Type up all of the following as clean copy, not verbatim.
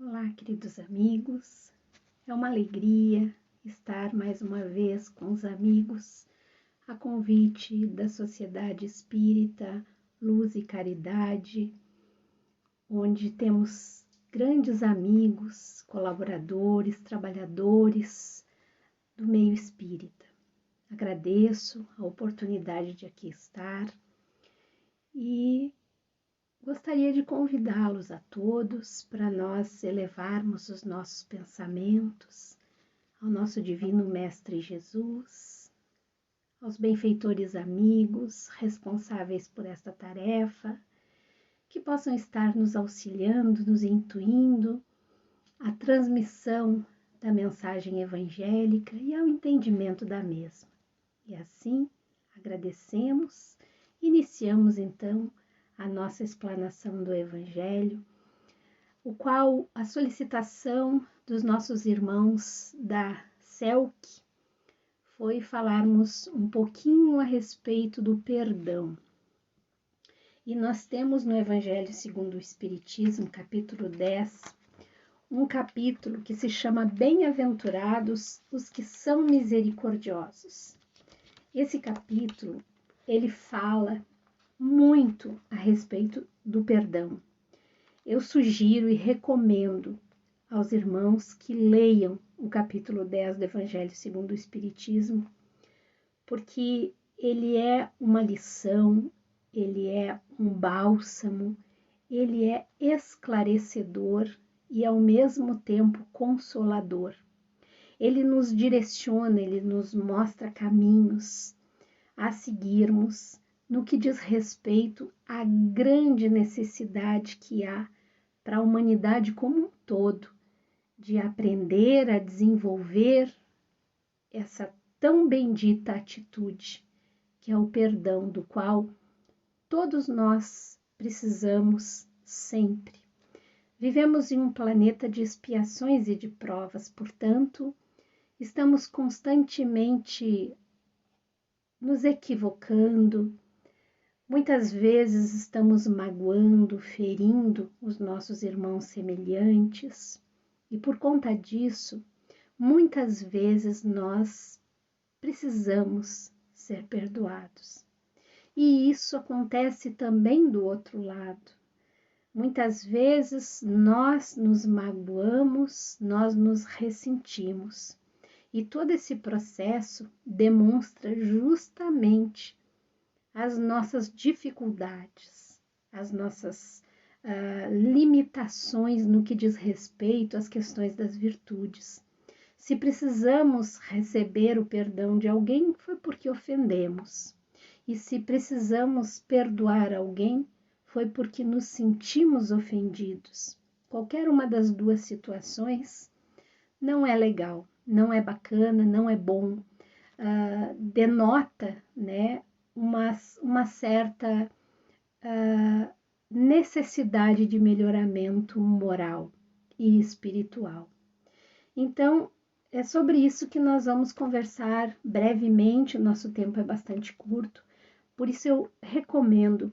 Olá, queridos amigos. É uma alegria estar mais uma vez com os amigos a convite da Sociedade Espírita Luz e Caridade, onde temos grandes amigos, colaboradores, trabalhadores do meio espírita. Agradeço a oportunidade de aqui estar e gostaria de convidá-los a todos para nós elevarmos os nossos pensamentos ao nosso Divino Mestre Jesus, aos benfeitores amigos responsáveis por esta tarefa, que possam estar nos auxiliando, nos intuindo à transmissão da mensagem evangélica e ao entendimento da mesma. E assim, agradecemos, iniciamos então a nossa explanação do Evangelho, o qual a solicitação dos nossos irmãos da CELC foi falarmos um pouquinho a respeito do perdão. E nós temos no Evangelho segundo o Espiritismo, capítulo 10, um capítulo que se chama Bem-aventurados os que são misericordiosos. Esse capítulo, ele fala muito a respeito do perdão. Eu sugiro e recomendo aos irmãos que leiam o capítulo 10 do Evangelho segundo o Espiritismo, porque ele é uma lição, ele é um bálsamo, ele é esclarecedor e ao mesmo tempo consolador. Ele nos direciona, ele nos mostra caminhos a seguirmos no que diz respeito à grande necessidade que há para a humanidade como um todo de aprender a desenvolver essa tão bendita atitude que é o perdão, do qual todos nós precisamos sempre. Vivemos em um planeta de expiações e de provas, portanto, estamos constantemente nos equivocando. Muitas vezes estamos magoando, ferindo os nossos irmãos semelhantes e por conta disso, muitas vezes nós precisamos ser perdoados. E isso acontece também do outro lado. Muitas vezes nós nos magoamos, nós nos ressentimos. E todo esse processo demonstra justamente as nossas dificuldades, as nossas limitações no que diz respeito às questões das virtudes. Se precisamos receber o perdão de alguém, foi porque ofendemos. E se precisamos perdoar alguém, foi porque nos sentimos ofendidos. Qualquer uma das duas situações não é legal, não é bacana, não é bom. Denota, né, uma certa necessidade de melhoramento moral e espiritual. Então, é sobre isso que nós vamos conversar brevemente, o nosso tempo é bastante curto, por isso eu recomendo,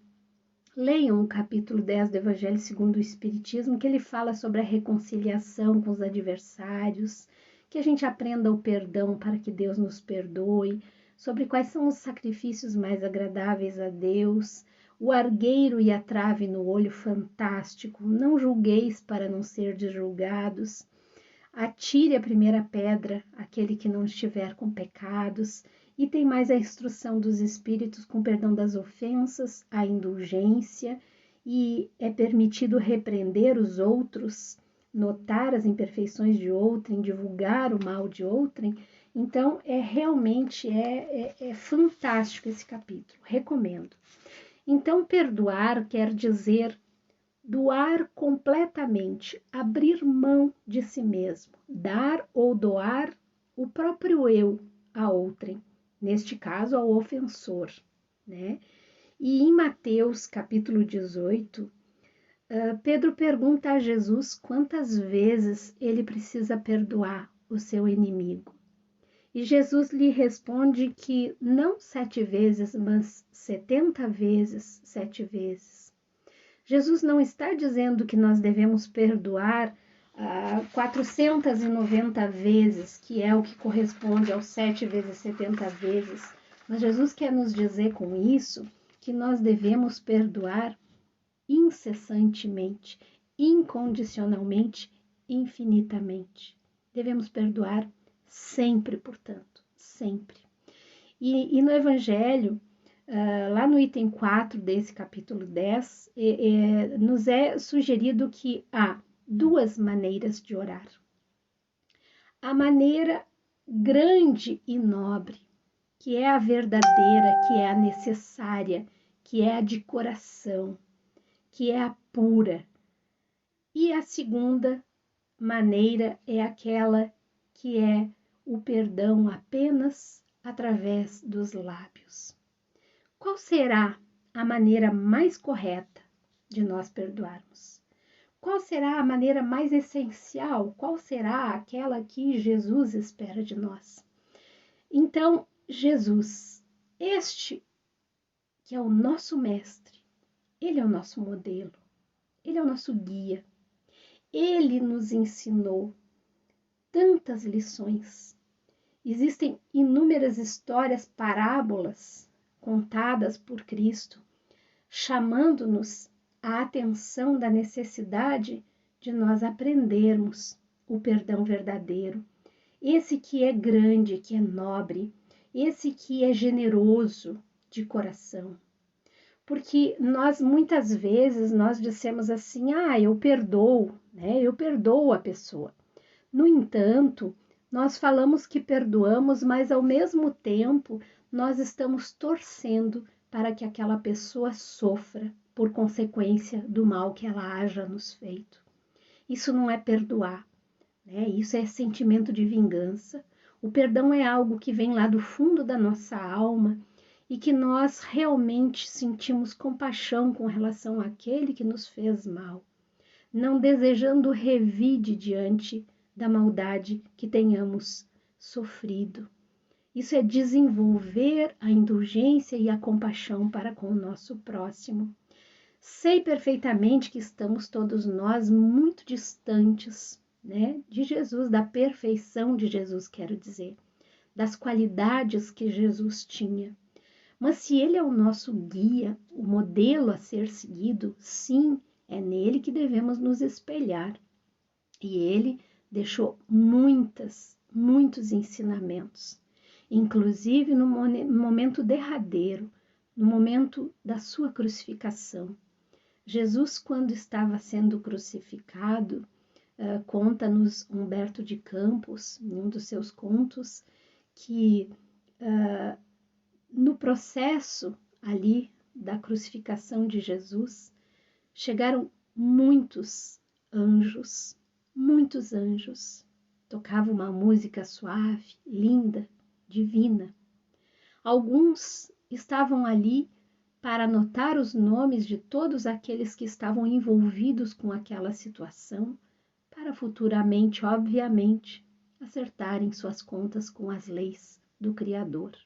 leiam o capítulo 10 do Evangelho segundo o Espiritismo, que ele fala sobre a reconciliação com os adversários, que a gente aprenda o perdão para que Deus nos perdoe, sobre quais são os sacrifícios mais agradáveis a Deus, o argueiro e a trave no olho, fantástico, não julgueis para não serdes julgados, atire a primeira pedra aquele que não estiver com pecados, e tem mais a instrução dos espíritos com perdão das ofensas, a indulgência, e é permitido repreender os outros, notar as imperfeições de outrem, divulgar o mal de outrem. Então, realmente fantástico esse capítulo, recomendo. Então, perdoar quer dizer doar completamente, abrir mão de si mesmo, dar ou doar o próprio eu a outrem, neste caso ao ofensor, né? E em Mateus capítulo 18, Pedro pergunta a Jesus quantas vezes ele precisa perdoar o seu inimigo. E Jesus lhe responde que não 7 vezes, mas 70 vezes, 7 vezes. Jesus não está dizendo que nós devemos perdoar 490 vezes, que é o que corresponde aos 7 vezes 70 vezes. Mas Jesus quer nos dizer com isso que nós devemos perdoar incessantemente, incondicionalmente, infinitamente. Devemos perdoar sempre, portanto, sempre. E no Evangelho, lá no item 4 desse capítulo 10, nos é sugerido que há duas maneiras de orar. A maneira grande e nobre, que é a verdadeira, que é a necessária, que é a de coração, que é a pura. E a segunda maneira é aquela que é o perdão apenas através dos lábios. Qual será a maneira mais correta de nós perdoarmos? Qual será a maneira mais essencial? Qual será aquela que Jesus espera de nós? Então, Jesus, este que é o nosso mestre, ele é o nosso modelo, ele é o nosso guia. Ele nos ensinou tantas lições. Existem inúmeras histórias, parábolas contadas por Cristo, chamando-nos a atenção da necessidade de nós aprendermos o perdão verdadeiro, esse que é grande, que é nobre, esse que é generoso de coração. Porque muitas vezes nós dissemos assim, eu perdoo, né? Eu perdoo a pessoa. No entanto, nós falamos que perdoamos, mas ao mesmo tempo nós estamos torcendo para que aquela pessoa sofra por consequência do mal que ela haja nos feito. Isso não é perdoar, né? Isso é sentimento de vingança. O perdão é algo que vem lá do fundo da nossa alma e que nós realmente sentimos compaixão com relação àquele que nos fez mal, não desejando revide diante da maldade que tenhamos sofrido. Isso é desenvolver a indulgência e a compaixão para com o nosso próximo. Sei perfeitamente que estamos todos nós muito distantes, né, de Jesus, da perfeição de Jesus, quero dizer, das qualidades que Jesus tinha. Mas se ele é o nosso guia, o modelo a ser seguido, sim, é nele que devemos nos espelhar. E ele deixou muitos ensinamentos, inclusive no momento derradeiro, no momento da sua crucificação. Jesus, quando estava sendo crucificado, conta-nos Humberto de Campos, em um dos seus contos, que no processo ali da crucificação de Jesus, chegaram muitos anjos, tocavam uma música suave, linda, divina. Alguns estavam ali para anotar os nomes de todos aqueles que estavam envolvidos com aquela situação, para futuramente, obviamente, acertarem suas contas com as leis do Criador.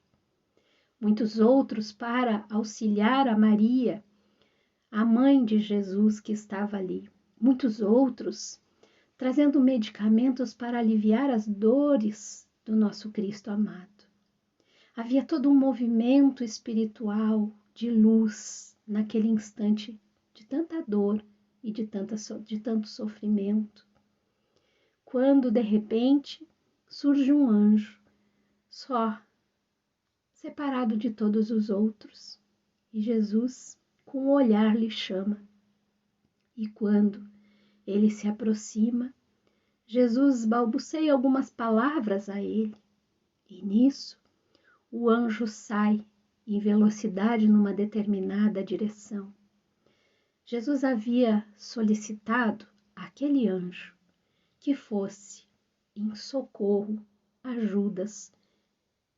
Muitos outros para auxiliar a Maria, a mãe de Jesus que estava ali. Muitos outros trazendo medicamentos para aliviar as dores do nosso Cristo amado. Havia todo um movimento espiritual de luz naquele instante de tanta dor e de tanto sofrimento. Quando, de repente, surge um anjo, só, separado de todos os outros, e Jesus, com o olhar, lhe chama. E quando ele se aproxima, Jesus balbuceia algumas palavras a ele, e nisso o anjo sai em velocidade numa determinada direção. Jesus havia solicitado àquele anjo que fosse em socorro a Judas,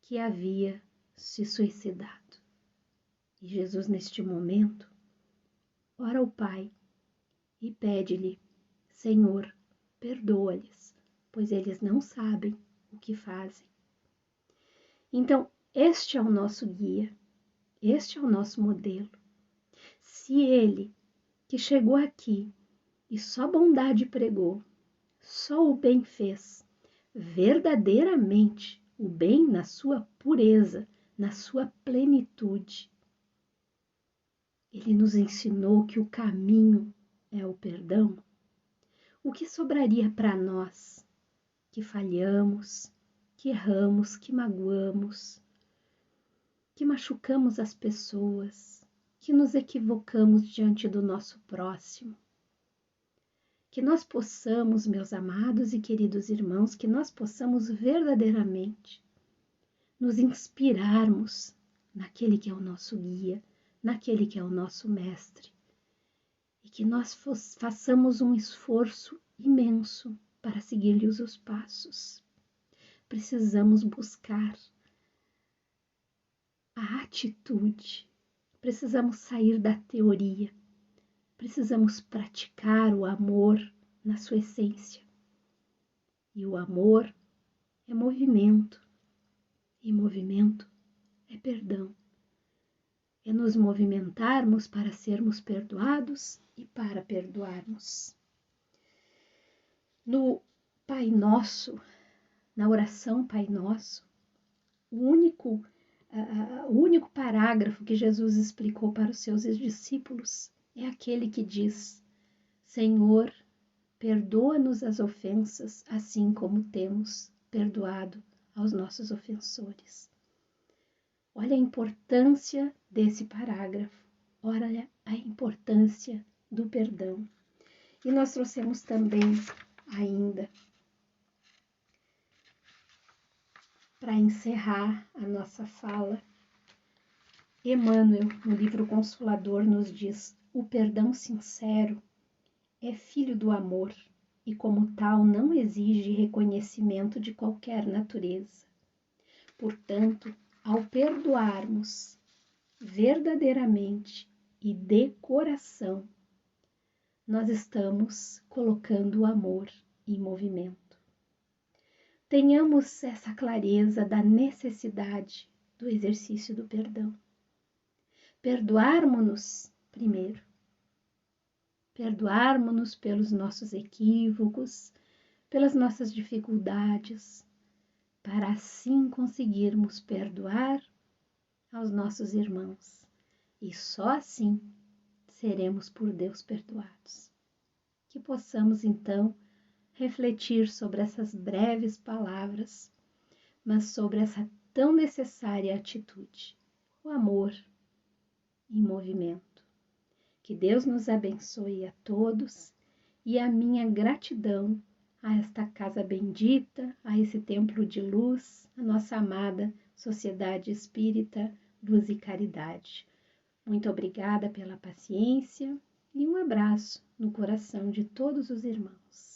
que havia se suicidado. E Jesus, neste momento, ora ao Pai e pede-lhe: Senhor, perdoa-lhes, pois eles não sabem o que fazem. Então, este é o nosso guia, este é o nosso modelo. Se ele, que chegou aqui e só bondade pregou, só o bem fez, verdadeiramente o bem na sua pureza, na sua plenitude. Ele nos ensinou que o caminho é o perdão. O que sobraria para nós que falhamos, que erramos, que magoamos, que machucamos as pessoas, que nos equivocamos diante do nosso próximo? Que nós possamos, meus amados e queridos irmãos, que nós possamos verdadeiramente nos inspirarmos naquele que é o nosso guia, naquele que é o nosso mestre, e que nós façamos um esforço imenso para seguir-lhes os passos. Precisamos buscar a atitude, precisamos sair da teoria, precisamos praticar o amor na sua essência. E o amor é movimento, e movimento é perdão. É nos movimentarmos para sermos perdoados e para perdoarmos. No Pai Nosso, na oração Pai Nosso, o único parágrafo que Jesus explicou para os seus discípulos é aquele que diz: Senhor, perdoa-nos as ofensas, assim como temos perdoado aos nossos ofensores. Olha a importância desse parágrafo, olha a importância do perdão. E nós trouxemos também ainda, para encerrar a nossa fala, Emmanuel, no livro Consolador, nos diz: o perdão sincero é filho do amor e, como tal, não exige reconhecimento de qualquer natureza. Portanto, ao perdoarmos verdadeiramente e de coração, nós estamos colocando o amor em movimento. Tenhamos essa clareza da necessidade do exercício do perdão. Perdoarmos-nos primeiro. Perdoarmos-nos pelos nossos equívocos, pelas nossas dificuldades, para assim conseguirmos perdoar aos nossos irmãos. E só assim seremos por Deus perdoados. Que possamos, então, refletir sobre essas breves palavras, mas sobre essa tão necessária atitude, o amor em movimento. Que Deus nos abençoe a todos e a minha gratidão a esta casa bendita, a esse templo de luz, a nossa amada Sociedade Espírita Luz e Caridade. Muito obrigada pela paciência e um abraço no coração de todos os irmãos.